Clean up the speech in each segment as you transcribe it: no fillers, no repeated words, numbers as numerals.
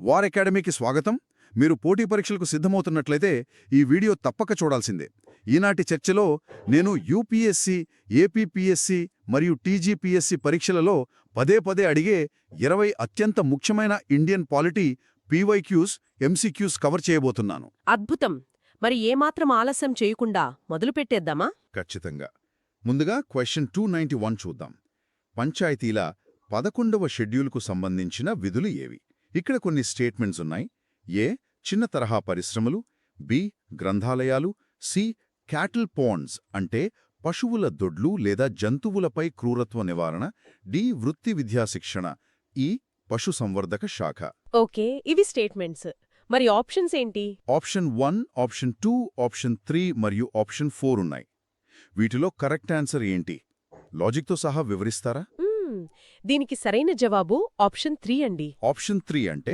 War అకాడమీకి స్వాగతం. మీరు పోటీ పరీక్షలకు సిద్ధమవుతున్నట్లయితే ఈ వీడియో తప్పక చూడాల్సిందే. ఈనాటి చర్చలో నేను యూపీఎస్సీ, ఏపీపీఎస్సీ మరియు టీజీపీఎస్సీ పరీక్షలలో పదే పదే అడిగే 20 అత్యంత ముఖ్యమైన Indian polity PYQs, MCQs cover చేయబోతున్నాను. అద్భుతం. మరి ఏమాత్రం ఆలస్యం చేయకుండా మొదలుపెట్టేద్దామా? ఖచ్చితంగా. ముందుగా క్వశ్చన్ 291 చూద్దాం. పంచాయతీల 11వ షెడ్యూల్కు సంబంధించిన విధులు ఏవి? ఇక్కడ కొన్ని స్టేట్మెంట్స్ ఉన్నాయి. ఏ చిన్న తరహా పరిశ్రమలు, బి గ్రంథాలయాలు, సి క్యాటిల్ పాండ్స్ అంటే పశువుల దొడ్లు లేదా జంతువులపై క్రూరత్వ నివారణ, డి వృత్తి విద్యా శిక్షణ, ఈ పశు సంవర్ధక శాఖ. ఓకే, ఇవి స్టేట్మెంట్స్. మరి ఆప్షన్స్ ఏంటి? ఆప్షన్ 1, ఆప్షన్ 2, ఆప్షన్ 3 మరియు ఆప్షన్ 4 ఉన్నాయి. వీటిలో కరెక్ట్ ఆన్సర్ ఏంటి? లాజిక్తో సహా వివరిస్తారా? దీనికి సరైన జవాబు ఆప్షన్ 3 అండి. ఆప్షన్ 3 అంటే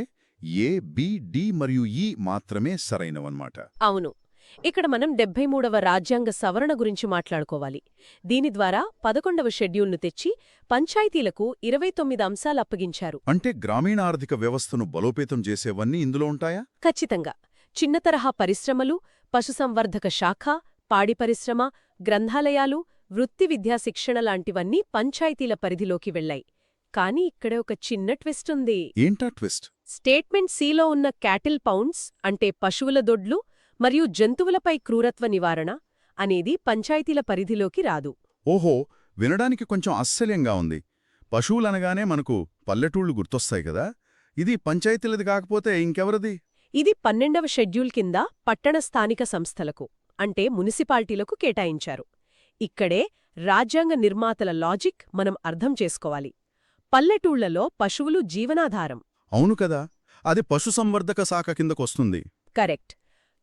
ఏ, బి, డి మరియు ఈ మాత్రమే సరైనవన్నమాట. అవును. ఇక్కడ మనం 73వ రాజ్యాంగ సవరణ గురించి మాట్లాడుకోవాలి. దీని ద్వారా 11వ షెడ్యూల్ను తెచ్చి పంచాయతీలకు 29 అంశాలు అప్పగించారు. అంటే గ్రామీణ ఆర్థిక వ్యవస్థను బలోపేతం చేసేవన్నీ ఇందులో ఉంటాయా? ఖచ్చితంగా. చిన్న తరహా పరిశ్రమలు, పశుసంవర్ధక శాఖ, పాడి పరిశ్రమ, గ్రంథాలయాలు, వృత్తి విద్యా శిక్షణ లాంటివన్నీ పంచాయతీల పరిధిలోకి వెళ్లాయి. కానీ ఇక్కడే ఒక చిన్న ట్విస్ట్ ఉంది. ఏంటా ట్విస్ట్? స్టేట్మెంట్ సిలో ఉన్న క్యాటిల్ పౌండ్స్ అంటే పశువుల దొడ్లు మరియు జంతువులపై క్రూరత్వ నివారణ అనేది పంచాయతీల పరిధిలోకి రాదు. ఓహో, వినడానికి కొంచెం ఆశ్చర్యంగా ఉంది. పశువులనగానే మనకు పల్లెటూళ్లు గుర్తొస్తాయి కదా. ఇది పంచాయతీలది కాకపోతే ఇంకెవరది? ఇది 12వ షెడ్యూల్ కింద పట్టణ స్థానిక సంస్థలకు అంటే మున్సిపాలిటీలకు కేటాయించారు. ఇక్కడే రాజ్యాంగ నిర్మాతల లాజిక్ మనం అర్థం చేసుకోవాలి. పల్లెటూళ్లలో పశువులు జీవనాధారం. అవును కదా, అది పశుసంవర్ధక శాఖ కిందకొస్తుంది. కరెక్ట్.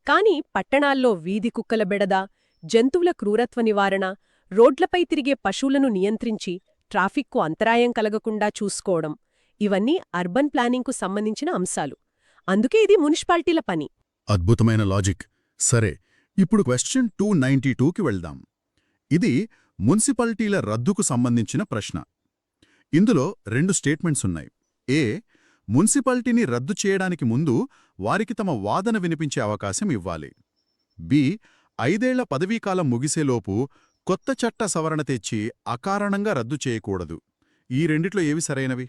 కాని పట్టణాల్లో వీధి కుక్కల బెడద, జంతువుల క్రూరత్వ నివారణ, రోడ్లపై తిరిగే పశువులను నియంత్రించి ట్రాఫిక్కు అంతరాయం కలగకుండా చూసుకోవడం ఇవన్నీ అర్బన్ ప్లానింగ్కు సంబంధించిన అంశాలు. అందుకే ఇది మున్సిపాలిటీల పని. అద్భుతమైన లాజిక్. సరే, ఇప్పుడు క్వశ్చన్ 292కి వెళ్దాం. ఇది మున్సిపాలిటీల రద్దుకు సంబంధించిన ప్రశ్న. ఇందులో 2 స్టేట్మెంట్స్ ఉన్నాయి. ఏ మున్సిపాలిటీని రద్దు చేయడానికి ముందు వారికి తమ వాదన వినిపించే అవకాశం ఇవ్వాలి. బి 5 ఏళ్ల పదవీకాలం ముగిసేలోపు కొత్త చట్ట సవరణ తెచ్చి అకారణంగా రద్దు చేయకూడదు. ఈ రెండిట్లో ఏవి సరైనవి?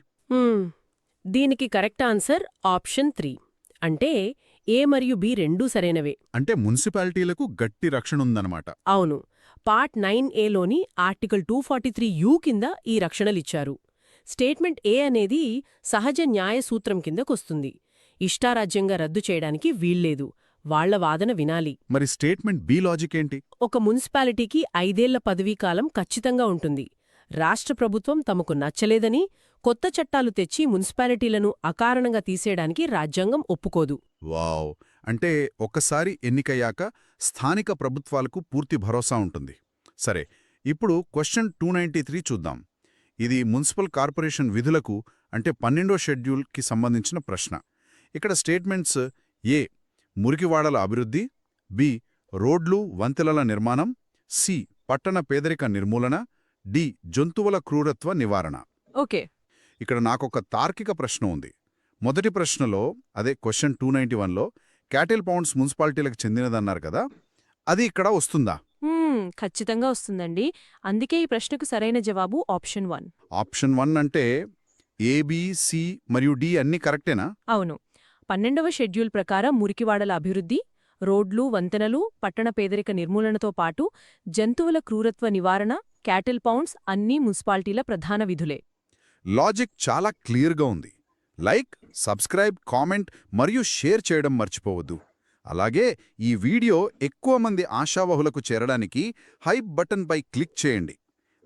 దీనికి కరెక్ట్ ఆన్సర్ ఆప్షన్ 3. అంటే ఏ మరియు బి రెండూ సరైనవే. అంటే మున్సిపాలిటీలకు గట్టి రక్షణుందన్నమాట. అవును. పార్ట్ 9ఏలోని ఆర్టికల్ 243U కింద ఈ రక్షణలిచ్చారు. స్టేట్మెంట్ ఏ అనేది సహజ న్యాయ సూత్రం కిందకొస్తుంది. ఇష్టారాజ్యంగా రద్దు చేయడానికి వీల్లేదు. వాళ్ల వాదన వినాలి. మరి స్టేట్మెంట్ బి లాజిక్ ఏంటి? ఒక మున్సిపాలిటీకి 5 ఏళ్ల పదవీకాలం ఖచ్చితంగా ఉంటుంది. రాష్ట్ర ప్రభుత్వం తమకు నచ్చలేదని కొత్త చట్టాలు తెచ్చి మున్సిపాలిటీలను అకారణంగా తీసేయడానికి రాజ్యాంగం ఒప్పుకోదు. వావ్! అంటే ఒక్కసారి ఎన్నికయ్యాక స్థానిక ప్రభుత్వాలకు పూర్తి భరోసా ఉంటుంది. సరే, ఇప్పుడు క్వశ్చన్ 293 చూద్దాం. ఇది మున్సిపల్ కార్పొరేషన్ విధులకు అంటే 12వ షెడ్యూల్కి సంబంధించిన ప్రశ్న. ఇక్కడ స్టేట్మెంట్స్ ఏ మురికివాడల అభివృద్ధి, బి రోడ్లు వంతెనల నిర్మాణం, సి పట్టణ పేదరిక నిర్మూలన, డి జంతువుల క్రూరత్వ నివారణ. ఓకే, ఇక్కడ నాకొక తార్కిక ప్రశ్న ఉంది. మొదటి ప్రశ్నలో అదే క్వశ్చన్ 291లో క్యాటిల్ పౌండ్స్ మున్సిపాలిటీలకు చెందినదన్నారు కదా, అది ఇక్కడ వస్తుందా? ఖచ్చితంగా వస్తుందండి. అందుకే ఈ ప్రశ్నకు సరైన జవాబు ఆప్షన్ 1. ఆప్షన్ 1 అంటే ఏ, బి, సి మరియు డి అన్నీ కరెక్టేనా? అవును. 12వ షెడ్యూల్ ప్రకారం మురికివాడల అభివృద్ధి, రోడ్లు వంతెనలు, పట్టణ పేదరిక నిర్మూలనతో పాటు జంతువుల క్రూరత్వ నివారణ, క్యాటిల్ పౌండ్స్ అన్నీ మున్సిపాలిటీల ప్రధాన విధులే. లాజిక్ చాలా క్లియర్గా ఉంది. లైక్, సబ్స్క్రైబ్, కామెంట్ మరియు షేర్ చేయడం మర్చిపోవద్దు. అలాగే ఈ వీడియో ఎక్కువ మంది ఆశావహులకు చేరడానికి హైప్ బటన్పై క్లిక్ చేయండి.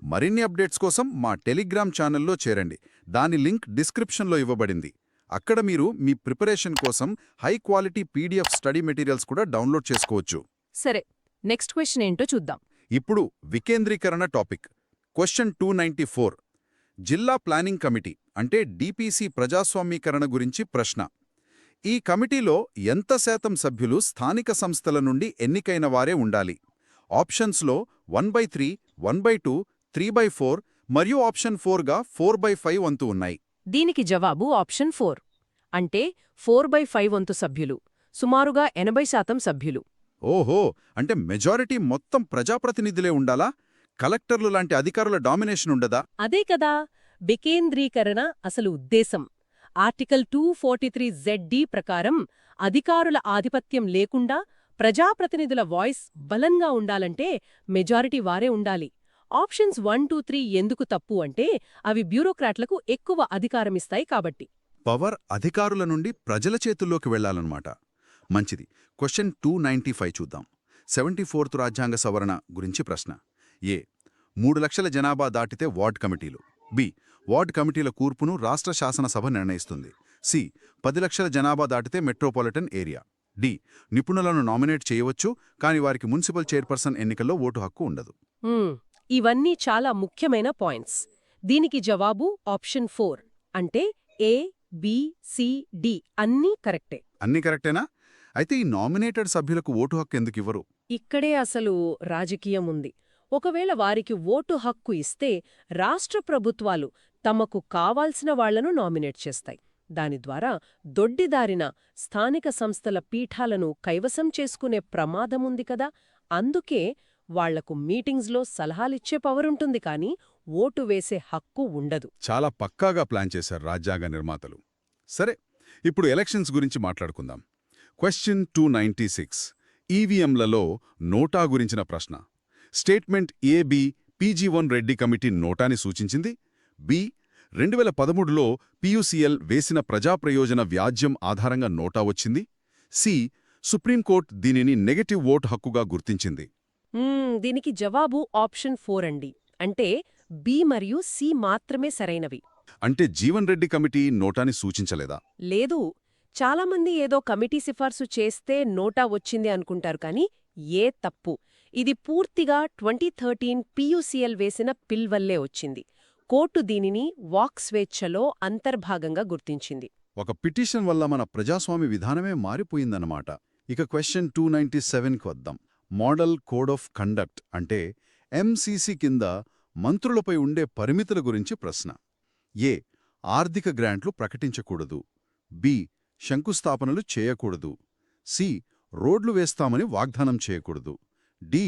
మరిన్ని అప్డేట్స్ కోసం మా టెలిగ్రామ్ ఛానల్లో చేరండి. దాని లింక్ డిస్క్రిప్షన్లో ఇవ్వబడింది. అక్కడ మీరు మీ ప్రిపరేషన్ కోసం high quality PDF study materials కూడా డౌన్లోడ్ చేసుకోవచ్చు. సరే, నెక్స్ట్ క్వశ్చన్ ఏంటో చూద్దాం. ఇప్పుడు వికేంద్రీకరణ టాపిక్. క్వశ్చన్ 294 జిల్లా ప్లానింగ్ కమిటీ అంటే DPC ప్రజాస్వామీకరణ గురించి ప్రశ్న. ఈ కమిటీలో ఎంత శాతం సభ్యులు స్థానిక సంస్థల నుండి ఎన్నికైన వారే ఉండాలి? ఆప్షన్స్లో 1/3, 1/2, 3/4 మరియు ఆప్షన్ 4గా 4/5 వంతు ఉన్నాయి. దీనికి జవాబు ఆప్షన్ 4. అంటే 4/5 వంతు సభ్యులు, సుమారుగా 80% సభ్యులు. ఓహో, అంటే మెజారిటీ మొత్తం ప్రజాప్రతినిధులే ఉండాలా? కలెక్టర్లు లాంటి అధికారుల డామినేషన్ ఉండదా? అదే కదా వికేంద్రీకరణ అసలు ఉద్దేశం. ఆర్టికల్ 243ZD ప్రకారం అధికారుల ఆధిపత్యం లేకుండా ప్రజాప్రతినిధుల వాయిస్ బలంగా ఉండాలంటే మెజారిటీ వారే ఉండాలి. ఆప్షన్స్ 1, 2, 3 ఎందుకు తప్పు అంటే అవి బ్యూరోక్రాట్లకు ఎక్కువ అధికారమిస్తాయి కాబట్టి. పవర్ అధికారుల నుండి ప్రజల చేతుల్లోకి వెళ్లాలన్నమాట. మంచిది. క్వశ్చన్ 295 చూద్దాం. 74th రాజ్యాంగ సవరణ గురించి ప్రశ్న. ఏ 3 లక్షల జనాభా దాటితే వార్డ్ కమిటీలు. బి వార్డ్ కమిటీల కూర్పును రాష్ట్ర శాసనసభ నిర్ణయిస్తుంది. సి 10 లక్షల జనాభా దాటితే మెట్రోపాలిటన్ ఏరియా. డి నిపుణులను నామినేట్ చేయవచ్చు, కానీ వారికి మున్సిపల్ చైర్పర్సన్ ఎన్నికల్లో ఓటు హక్కు ఉండదు. ఇవన్నీ చాలా ముఖ్యమైన పాయింట్స్. దీనికి జవాబు ఆప్షన్ 4 అంటే ఏ, బి, సి, డి అన్నీ కరెక్టే. అన్నీ కరెక్టేనా? అయితే ఈ నామినేటెడ్ సభ్యులకు ఓటు హక్కు ఎందుకివ్వరు? ఇక్కడే అసలు రాజకీయం ఉంది. ఒకవేళ వారికి ఓటు హక్కు ఇస్తే రాష్ట్ర ప్రభుత్వాలు తమకు కావాల్సిన వాళ్లను నామినేట్ చేస్తాయి. దాని ద్వారా దొడ్డిదారిన స్థానిక సంస్థల పీఠాలను కైవసం చేసుకునే ప్రమాదముంది కదా. అందుకే వాళ్లకు మీటింగ్స్లో సలహాలిచ్చే పవరుంటుంది కానీ ఓటు వేసే హక్కు ఉండదు. చాలా పక్కాగా ప్లాన్ చేశారు రాజ్యాంగ నిర్మాతలు. సరే, ఇప్పుడు ఎలక్షన్స్ గురించి మాట్లాడుకుందాం. క్వశ్చన్ 296 ఈవీఎంలలో నోటా గురించిన ప్రశ్న. Statement A B PG1 Reddy committee నోటాని సూచించింది. బి 2013లో PUCL వేసిన ప్రజాప్రయోజన వ్యాజ్యం ఆధారంగా నోటా వచ్చింది. సి సుప్రీంకోర్టు దీనిని నెగటివ్ ఓట్ హక్కుగా గుర్తించింది. దీనికి జవాబు ఆప్షన్ 4 అండి. అంటే బి మరియు సి మాత్రమే సరైనవి. అంటే జీవన్ రెడ్డి కమిటీ నోటాని సూచించలేదా? లేదు. చాలామంది ఏదో కమిటీ సిఫార్సు చేస్తే నోటా వచ్చింది అనుకుంటారు కానీ ఏ తప్పు. ఇది పూర్తిగా 2013 PUCL వేసిన పిల్ వల్లే వచ్చింది. కోర్టు దీనిని వాక్ స్వేచ్ఛలో అంతర్భాగంగా గుర్తించింది. ఒక పిటిషన్ వల్ల మన ప్రజాస్వామ్య విధానమే మారిపోయిందన్నమాట. ఇక క్వశ్చన్ 297కి వద్దాం. మోడల్ కోడ్ ఆఫ్ కండక్ట్ అంటే MCC కింద మంత్రులపై ఉండే పరిమితుల గురించి ప్రశ్న. ఏ ఆర్థిక గ్రాంట్లు ప్రకటించకూడదు. బి శంకుస్థాపనలు చేయకూడదు. సి రోడ్లు వేస్తామని వాగ్దానం చేయకూడదు. డి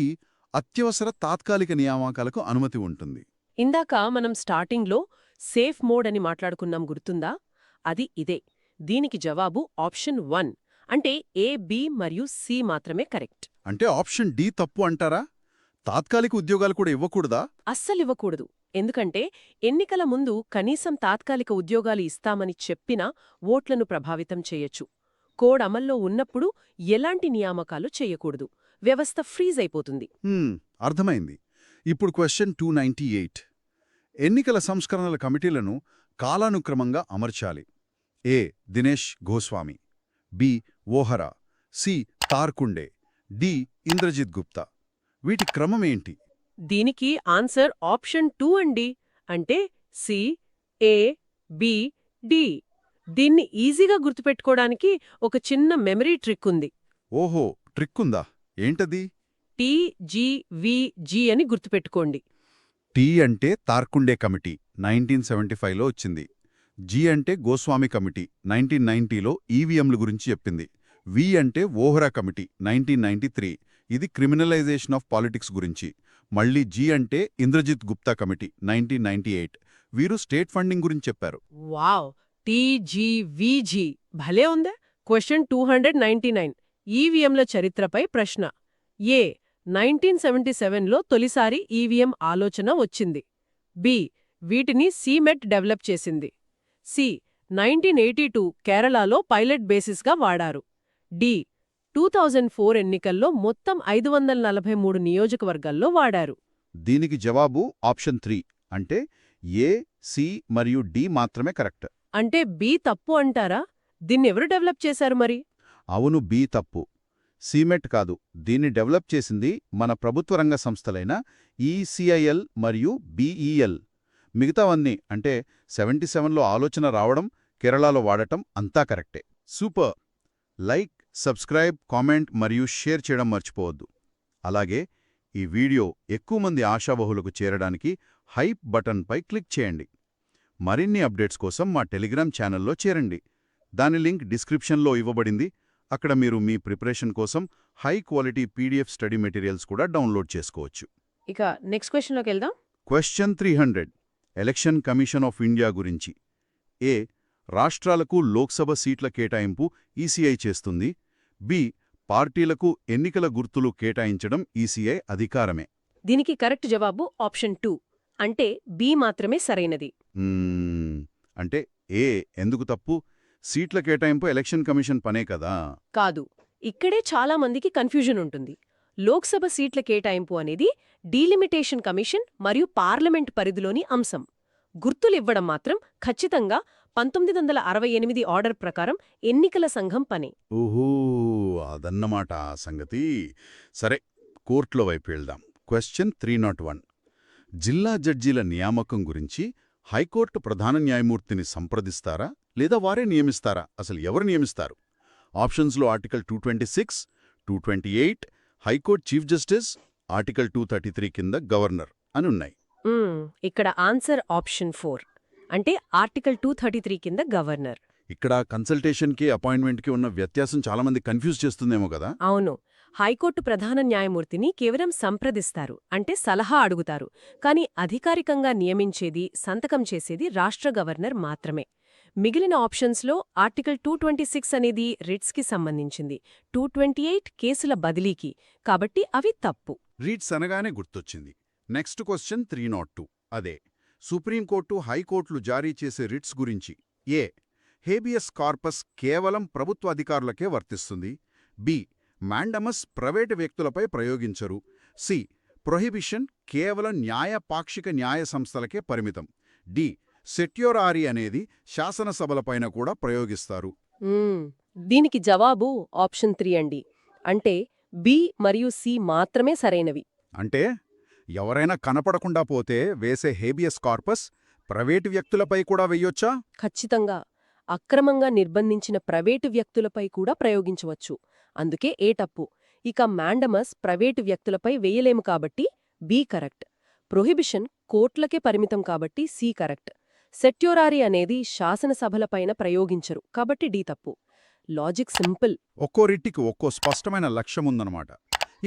అత్యవసర తాత్కాలిక నియామకాలకు అనుమతి ఉంటుంది. ఇందాక మనం స్టార్టింగ్లో సేఫ్ మోడ్ అని మాట్లాడుకున్నాం గుర్తుందా? అది ఇదే. దీనికి జవాబు ఆప్షన్ 1 అంటే ఏ, బి మరియు సి మాత్రమే కరెక్ట్. అంటే ఆప్షన్ డి తప్పు అంటారా? తాత్కాలిక ఉద్యోగాలు కూడా ఇవ్వకూడదా? అస్సలివ్వకూడదు. ఎందుకంటే ఎన్నికల ముందు కనీసం తాత్కాలిక ఉద్యోగాలు ఇస్తామని చెప్పినా ఓట్లను ప్రభావితం చేయొచ్చు. కోడ్ అమల్లో ఉన్నప్పుడు ఎలాంటి నియామకాలు చేయకూడదు. వ్యవస్థ ఫ్రీజ్ అయిపోతుంది. అర్థమైంది. ఇప్పుడు క్వశ్చన్ 298 ఎన్నికల సంస్కరణల కమిటీలను కాలానుక్రమంగా అమర్చాలి. A Dinesh Goswami, B Vohra, C Tarkunde, D Indrajit Gupta. వీటి క్రమమేంటి? దీనికి ఆన్సర్ ఆప్షన్ 2 అండి. అంటే సి, ఏ, బి, డి. దీన్ని ఈజీగా గుర్తుపెట్టుకోవడానికి ఒక చిన్న మెమరీ ట్రిక్ ఉంది. ఓహో, ట్రిక్కుందా? ఏంటది? TGVG అని గుర్తుపెట్టుకోండి. టీ అంటే తార్కుండే కమిటీ 1975లో వచ్చింది. జి అంటే గోస్వామి కమిటీ 1990లో ఈవీఎంల గురించి చెప్పింది. వి అంటే ఓహ్రా కమిటీ 1993, ఇది క్రిమినలైజేషన్ ఆఫ్ పాలిటిక్స్ గురించి. మళ్ళీ జి అంటే ఇంద్రజిత్ గుప్తా కమిటీ 1998, వీరు స్టేట్ ఫండింగ్ గురించి చెప్పారు. వావ్, TGVG భలే ఉందే. క్వశ్చన్ 299 ఈవీఎంల చరిత్రపై ప్రశ్న. ఏ 1977లో తొలిసారి ఈవీఎం ఆలోచన వచ్చింది. బి వీటిని సీమెట్ డెవలప్ చేసింది. సి 1982 కేరళలో పైలట్ బేసిస్గా వాడారు. డి 2004 ఎన్నికల్లో మొత్తం 543 నియోజకవర్గాల్లో వాడారు. దీనికి జవాబు ఆప్షన్ 3 అంటే ఏ, సి మరియు డి మాత్రమే కరెక్ట్. అంటే బి తప్పు అంటారా? దీన్నెవరు డెవలప్ చేశారు మరి? అవును, బి తప్పు. సీమెట్ కాదు, దీన్ని డెవలప్ చేసింది మన ప్రభుత్వ రంగ సంస్థలైన ఈసీఐఎల్ మరియు బీఈఎల్. మిగతావన్నీ అంటే 77లో ఆలోచన రావడం, కేరళలో వాడటం అంతా కరెక్టే. సూపర్. లైక్, సబ్స్క్రైబ్, కామెంట్ మరియు షేర్ చేయడం మర్చిపోవద్దు. అలాగే ఈ వీడియో ఎక్కువ మంది ఆశావహులకు చేరడానికి హైప్ బటన్పై క్లిక్ చేయండి. మరిన్ని అప్డేట్స్ కోసం మా టెలిగ్రామ్ ఛానల్లో చేరండి. దాని లింక్ డిస్క్రిప్షన్లో ఇవ్వబడింది. అక్కడ మీరు మీ ప్రిపరేషన్ కోసం high quality PDF study materials కూడా డౌన్లోడ్ చేసుకోవచ్చు. ఇక నెక్స్ట్ క్వశ్చన్లోకి వెళ్దాం. Question 300 election commission of India గురించి. ఏ. రాష్ట్రాలకు లోక్సభ సీట్ల కేటాయింపు ఈసీఐ చేస్తుంది. బి. పార్టీలకు ఎన్నికల గుర్తులు కేటాయించడం ఈసీఐ అధికారమే. దీనికి కరెక్ట్ జవాబు ఆప్షన్ 2 అంటే బి మాత్రమే సరైనది. అంటే ఏ ఎందుకు తప్పు? సీట్ల కేటాయింపు ఎలక్షన్ కమిషన్ పనే కదా. కాదు, ఇక్కడే చాలా మందికి కన్ఫ్యూజన్ ఉంటుంది. లోక్సభ సీట్ల కేటాయింపు అనేది డీలిమిటేషన్ కమిషన్ మరియు పార్లమెంట్ పరిధిలోని అంశం. గుర్తులివ్వడం మాత్రం ఖచ్చితంగా 1968 ఆర్డర్ ప్రకారం ఎన్నికల సంఘం పని. ఓహో, అదన్నమాట ఆ సంగతి. సరే, కోర్టులో వైపు వెళ్దాం. క్వశ్చన్ 301 జిల్లా జడ్జీల నియామకం గురించి హైకోర్టు ప్రధాన న్యాయమూర్తిని సంప్రదిస్తారా లేదా వారే నియమిస్తారా? అసలు ఎవరు నియమిస్తారు? ఆప్షన్స్లో article 226, 228, high court chief justice, article 233 కింద గవర్నర్ అని ఉన్నాయి. ఇక్కడ ఆన్సర్ ఆప్షన్ 4 అంటే ఆర్టికల్ 233 కింద గవర్నర్. ఇక్కడ కన్సల్టేషన్కి అపాయింట్మెంట్కి ఉన్న వ్యత్యాసం చాలామంది కన్ఫ్యూజ్ చేస్తుందేమో కదా. అవును, హైకోర్టు ప్రధాన న్యాయమూర్తిని కేవలం సంప్రదిస్తారు, అంటే సలహా అడుగుతారు. కానీ అధికారికంగా నియమించేది, సంతకం చేసేది రాష్ట్ర గవర్నర్ మాత్రమే. మిగిలిన ఆప్షన్స్లో ఆర్టికల్ 226 అనేది రిట్స్కి సంబంధించింది, 228 కేసుల బదిలీకి, కాబట్టి అవి తప్పు. రీట్స్ అనగానే గుర్తొచ్చింది. నెక్స్ట్ క్వశ్చన్ 302 అదే సుప్రీంకోర్టు, హైకోర్టులు జారీ చేసే రిట్స్ గురించి. ఏ. హేబియస్ కార్పస్ కేవలం ప్రభుత్వ అధికారులకే వర్తిస్తుంది. బి. మాండమస్ ప్రైవేటు వ్యక్తులపై ప్రయోగించరు. సి. ప్రొహిబిషన్ కేవలం పాక్షిక న్యాయ సంస్థలకే పరిమితం. డి. సెట్యోరారీ అనేది శాసనసభలపైన కూడా ప్రయోగిస్తారు. దీనికి జవాబు ఆప్షన్ 3 అండి. అంటే బి మరియు సి మాత్రమే సరైనవి. అంటే ఎవరైనా కనపడకుండా పోతే వేసే హేబియస్ కార్పస్ ప్రైవేటు వ్యక్తులపై కూడా వెయ్యొచ్చా? ఖచ్చితంగా. అక్రమంగా నిర్బంధించిన ప్రైవేటు వ్యక్తులపై కూడా ప్రయోగించవచ్చు. అందుకే ఏ తప్పు. ఇక మాండమస్ ప్రైవేటు వ్యక్తులపై వేయలేము కాబట్టి బి కరెక్ట్. ప్రొహిబిషన్ కోర్టులకే పరిమితం కాబట్టి సి కరెక్ట్. సెట్యోరారీ అనేది శాసనసభలపైన ప్రయోగించరు కాబట్టి డి తప్పు. Logic simple. ఒక్కో రిట్టికి ఒక్కో స్పష్టమైన లక్ష్యముందన్నమాట.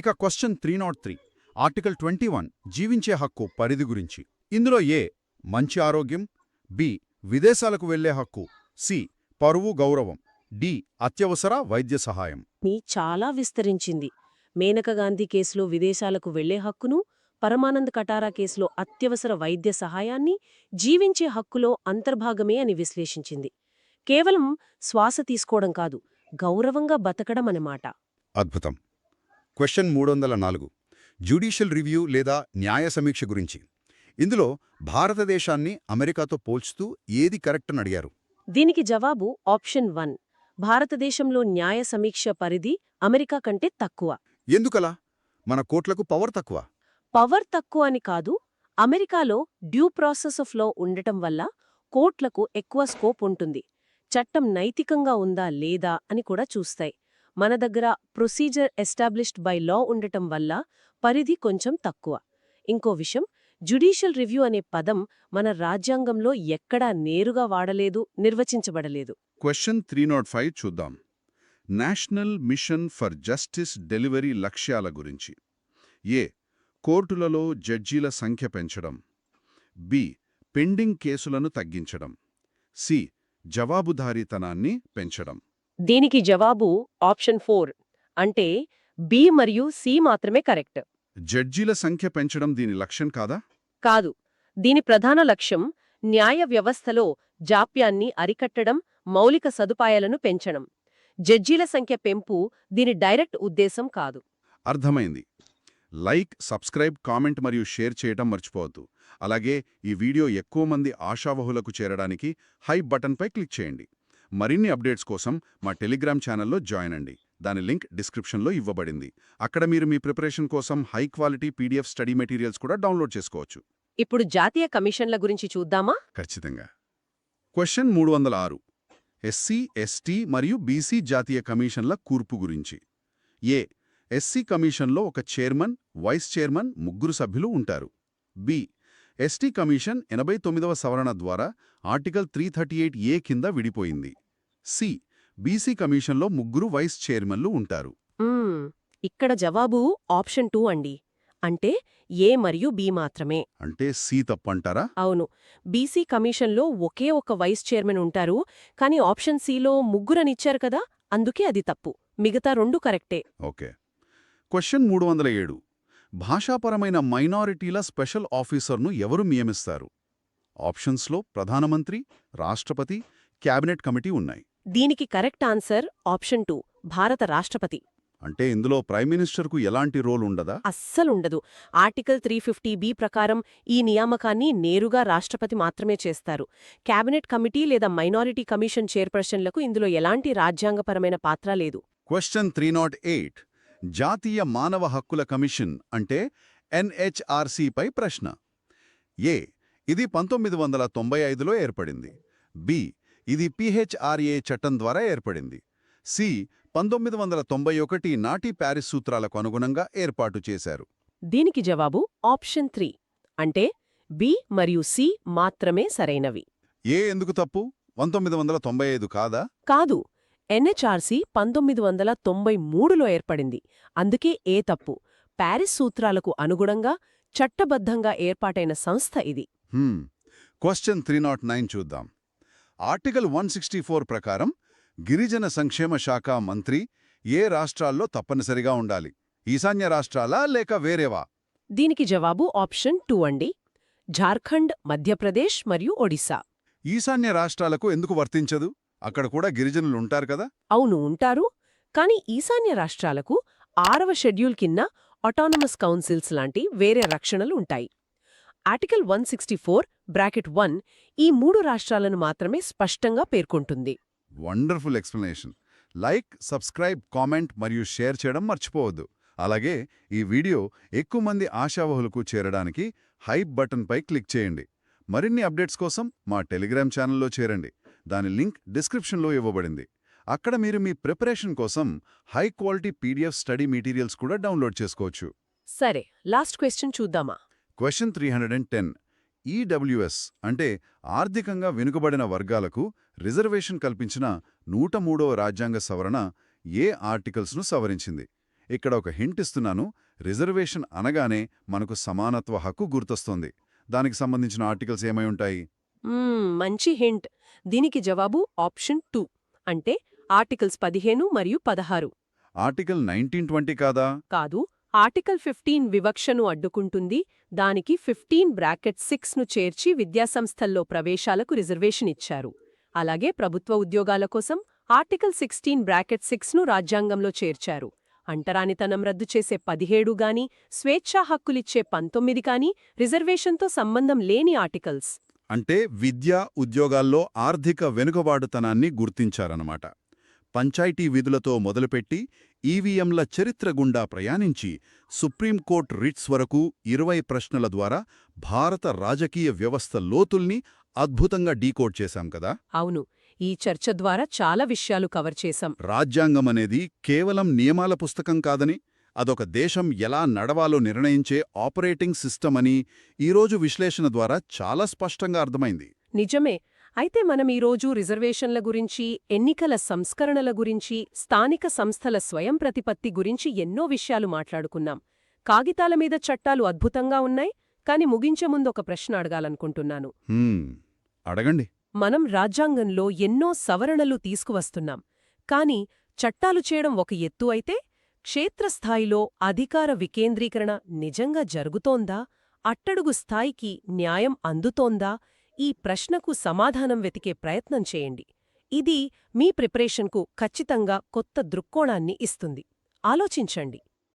ఇక క్వశ్చన్ 303 ఆర్టికల్ 21 జీవించే హక్కు పరిధి గురించి. ఇందులో ఏ. మంచి ఆరోగ్యం, బి. విదేశాలకు వెళ్లే హక్కు, సి. పరువు గౌరవం, డి. అత్యవసర వైద్య సహాయం. చాలా విస్తరించింది. మేనకా గాంధీ కేసులో విదేశాలకు వెళ్లే హక్కును, పరమానంద్ కటారా కేసులో అత్యవసర వైద్య సహాయాన్ని జీవించే హక్కులో అంతర్భాగమే అని విశ్లేషించింది. కేవలం శ్వాస తీసుకోవడం కాదు, గౌరవంగా బతకడం అన్నమాట. అద్భుతం. క్వశ్చన్ 304 జ్యుడిషియల్ రివ్యూ లేదా న్యాయ సమీక్ష గురించి. ఇందులో భారతదేశాన్ని అమెరికాతో పోల్చుతూ ఏది కరెక్ట్ అని అడిగారు. దీనికి జవాబు ఆప్షన్ 1. భారతదేశంలో న్యాయ సమీక్ష పరిధి అమెరికా కంటే తక్కువ. ఎందుకలా? మన కోర్టులకు పవర్ తక్కువ. పవర్ తక్కువ అని కాదు, అమెరికాలో డ్యూ ప్రాసెస్ ఆఫ్ లా ఉండటం వల్ల కోర్టులకు ఎక్కువ స్కోప్ ఉంటుంది. చట్టం నైతికంగా ఉందా లేదా అని కూడా చూస్తాయి. మన దగ్గర ప్రొసీజర్ ఎస్టాబ్లిష్డ్ బై లా ఉండటం వల్ల పరిధి కొంచెం తక్కువ. ఇంకో విషయం, జ్యుడిషియల్ రివ్యూ అనే పదం మన రాజ్యాంగంలో ఎక్కడా నేరుగా వాడలేదు, నిర్వచించబడలేదు. క్వశ్చన్ 305 చూద్దాం. National mission for justice delivery లక్ష్యాల గురించి. ఏ. కోర్టులలో జడ్జీల సంఖ్య పెంచడం, బి. పెండింగ్ కేసులను తగ్గించడం, సి. జవాబుదారీతనాన్ని పెంచడం. దీనికి జవాబు ఆప్షన్ 4 అంటే బి మరియు సి మాత్రమే కరెక్ట్. జడ్జీల సంఖ్య పెంచడం దీని లక్ష్యం కాదా? కాదు, దీని ప్రధాన లక్ష్యం న్యాయ వ్యవస్థలో జాప్యాన్ని అరికట్టడం, మౌలిక సదుపాయాలను పెంచడం. జడ్జీల సంఖ్య పెంపు దీని డైరెక్ట్ ఉద్దేశం కాదు. అర్థమైంది. లైక్, సబ్స్క్రైబ్, కామెంట్ మరియు షేర్ చేయటం మర్చిపోవద్దు. అలాగే ఈ వీడియో ఎక్కువ మంది ఆశావహులకు చేరడానికి హై బటన్పై క్లిక్ చేయండి. మరిన్ని అప్డేట్స్ కోసం మా టెలిగ్రామ్ ఛానల్లో జాయిన్ అండి. దాని లింక్ డిస్క్రిప్షన్లో ఇవ్వబడింది. అక్కడ మీరు మీ ప్రిపరేషన్ కోసం high quality PDF study materials కూడా డౌన్లోడ్ చేసుకోవచ్చు. ఇప్పుడు జాతీయ కమిషన్ల గురించి చూద్దామా? ఖచ్చితంగా. క్వశ్చన్ 306 ఎస్సీ, ఎస్టీ మరియు బీసీ జాతీయ కమిషన్ల కూర్పు గురించి. ఏ. ఎస్సీ కమిషన్లో ఒక చైర్మన్, వైస్ చైర్మన్, 3 సభ్యులు ఉంటారు. బి. ఎస్టీ కమిషన్ 89వ సవరణ ద్వారా ఆర్టికల్ 338A కింద విడిపోయింది. సి బీసీ కమిషన్లో 3 వైస్ చైర్మన్లు ఉంటారు. మ్మ్. ఇక్కడ జవాబు ఆప్షన్ 2 అండి. అంటే ఏ మరియు బి మాత్రమే. అంటే సి తప్పంటారా? అవును, బీసీ కమిషన్లో ఒకే ఒక వైస్ చైర్మన్ ఉంటారు, కానీ ఆప్షన్ సిలో ముగ్గురనిచ్చారు కదా, అందుకే అది తప్పు. మిగతా 2 కరెక్టే. ఓకే. క్వశ్చన్ 307. భాషాపరమైన మైనారిటీల స్పెషల్ ఆఫీసర్ను ఎవరు నియమిస్తారు? ఆప్షన్స్లో ప్రధానమంత్రి, రాష్ట్రపతి, క్యాబినెట్ కమిటీ ఉన్నాయి. దీనికి కరెక్ట్ ఆన్సర్ ఆప్షన్ 2, భారత రాష్ట్రపతి. అంటే ఇందులో ప్రైమ్ మినిస్టర్కు ఎలాంటి రోల్ ఉండదా? అస్సలుండదు. ఆర్టికల్ 350B ప్రకారం ఈ నియామకాన్ని నేరుగా రాష్ట్రపతి మాత్రమే చేస్తారు. క్యాబినెట్ కమిటీ లేదా మైనారిటీ కమిషన్ చైర్పర్సన్లకు ఇందులో ఎలాంటి రాజ్యాంగపరమైన పాత్ర లేదు. క్వశ్చన్ 308. జాతీయ మానవ హక్కుల కమిషన్ అంటే ఎన్హెచ్ఆర్సీపై ప్రశ్న. ఏ ఇది 1995లో ఏర్పడింది. బి ఇది పిహెచ్ఆర్ఏ చట్టం ద్వారా ఏర్పడింది. సి 1991 నాటి ప్యారిస్ సూత్రాలకు అనుగుణంగా ఏర్పాటు చేశారు. దీనికి జవాబు ఆప్షన్ 3, అంటే బి మరియు సి మాత్రమే సరైనవి. ఏ ఎందుకు తప్పు? 1995 కాదా? కాదు, ఎన్హెచ్ఆర్సీ 1993లో ఏర్పడింది, అందుకే ఏ తప్పు. ప్యారిస్ సూత్రాలకు అనుగుణంగా చట్టబద్ధంగా ఏర్పాటైన సంస్థ ఇది. క్వశ్చన్ 309 చూద్దాం. ఆర్టికల్ 164 ప్రకారం గిరిజన సంక్షేమ శాఖ మంత్రి ఏ రాష్ట్రాల్లో తప్పనిసరిగా ఉండాలి? ఈశాన్య రాష్ట్రాలా లేక వేరేవా? దీనికి జవాబు ఆప్షన్ 2 అండి. ఝార్ఖండ్, మధ్యప్రదేశ్ మరియు ఒడిశా. ఈశాన్య రాష్ట్రాలకు ఎందుకు వర్తించదు? అక్కడ కూడా గిరిజనులుంటారు కదా? అవును, ఉంటారు. కానీ ఈశాన్య రాష్ట్రాలకు 6వ షెడ్యూల్ కింద ఆటానమస్ కౌన్సిల్స్ లాంటి వేరే రక్షణలు ఉంటాయి. ఆర్టికల్ 164(1) ఈ 3 రాష్ట్రాలను మాత్రమే స్పష్టంగా పేర్కొంటుంది. Wonderful explanation. Like, subscribe, comment మరియు షేర్ చేయడం మర్చిపోవద్దు. అలాగే ఈ వీడియో ఎక్కువ మంది ఆశావహులకు చేరడానికి హైప్ బటన్పై క్లిక్ చేయండి. మరిన్ని అప్డేట్స్ కోసం మా టెలిగ్రామ్ ఛానల్లో చేరండి. దాని లింక్ డిస్క్రిప్షన్లో ఇవ్వబడింది. అక్కడ మీరు మీ ప్రిపరేషన్ కోసం high quality PDF study materials కూడా డౌన్లోడ్ చేసుకోవచ్చు. సరే, లాస్ట్ క్వశ్చన్ చూద్దామా? క్వశ్చన్ 310. ఈడబ్ల్యూఎస్ అంటే ఆర్థికంగా వెనుకబడిన వర్గాలకు రిజర్వేషన్ కల్పించిన 103వ రాజ్యాంగ సవరణ ఏ ఆర్టికల్స్ను సవరించింది? ఇక్కడ ఒక హింట్ ఇస్తున్నాను. రిజర్వేషన్ అనగానే మనకు సమానత్వ హక్కు గుర్తొస్తోంది. దానికి సంబంధించిన ఆర్టికల్స్ ఏమై ఉంటాయి? మంచి హింట్. దీనికి జవాబు ఆప్షన్ 2, అంటే ఆర్టికల్స్ 15 మరియు 16. ఆర్టికల్ 1920 కాదా? కాదు, ఆర్టికల్ 15 వివక్షను అడ్డుకుంటుంది. దానికి 15(6)ను చేర్చి విద్యాసంస్థల్లో ప్రవేశాలకు రిజర్వేషన్ ఇచ్చారు. అలాగే ప్రభుత్వ ఉద్యోగాల కోసం ఆర్టికల్ 16(6)ను రాజ్యాంగంలో చేర్చారు. అంటరానితనం రద్దు చేసే 17 గాని, స్వేచ్ఛా హక్కులిచ్చే 19 కానీ రిజర్వేషన్తో సంబంధం లేని ఆర్టికల్స్. అంటే విద్యా, ఉద్యోగాల్లో ఆర్థిక వెనుకబాటుతనాన్ని గుర్తించారన్నమాట. పంచాయతీ విధులతో మొదలుపెట్టి ఈవీఎంల చరిత్ర గుండా ప్రయాణించి సుప్రీంకోర్టు రిట్స్ వరకు 20 ప్రశ్నల ద్వారా భారత రాజకీయ వ్యవస్థ లోతుల్ని అద్భుతంగా డీకోడ్ చేశాం కదా? అవును, ఈ చర్చ ద్వారా చాలా విషయాలు కవర్ చేశాం. రాజ్యాంగమనేది కేవలం నియమాల పుస్తకం కాదని, అదొక దేశం ఎలా నడవాలో నిర్ణయించే ఆపరేటింగ్ సిస్టమ్ అని ఈరోజు విశ్లేషణ ద్వారా చాలా స్పష్టంగా అర్థమైంది. నిజమే. అయితే మనం ఈరోజు రిజర్వేషన్ల గురించి, ఎన్నికల సంస్కరణల గురించి, స్థానిక సంస్థల స్వయం ప్రతిపత్తి గురించి ఎన్నో విషయాలు మాట్లాడుకున్నాం. కాగితాల మీద చట్టాలు అద్భుతంగా ఉన్నాయి, కాని ముగించే ముందు ఒక ప్రశ్న అడగాలనుకుంటున్నాను. అడగండి. మనం రాజ్యాంగంలో ఎన్నో సవరణలు తీసుకువస్తున్నాం, కాని చట్టాలు చేయడం ఒక ఎత్తు అయితే, క్షేత్రస్థాయిలో అధికార వికేంద్రీకరణ నిజంగా జరుగుతోందా? అట్టడుగు స్థాయికి న్యాయం అందుతోందా? ఈ ప్రశ్నకు సమాధానం వెతికే ప్రయత్నం చేయండి. ఇది మీ ప్రిపరేషన్కు ఖచ్చితంగా కొత్త దృక్కోణాన్ని ఇస్తుంది. ఆలోచించండి.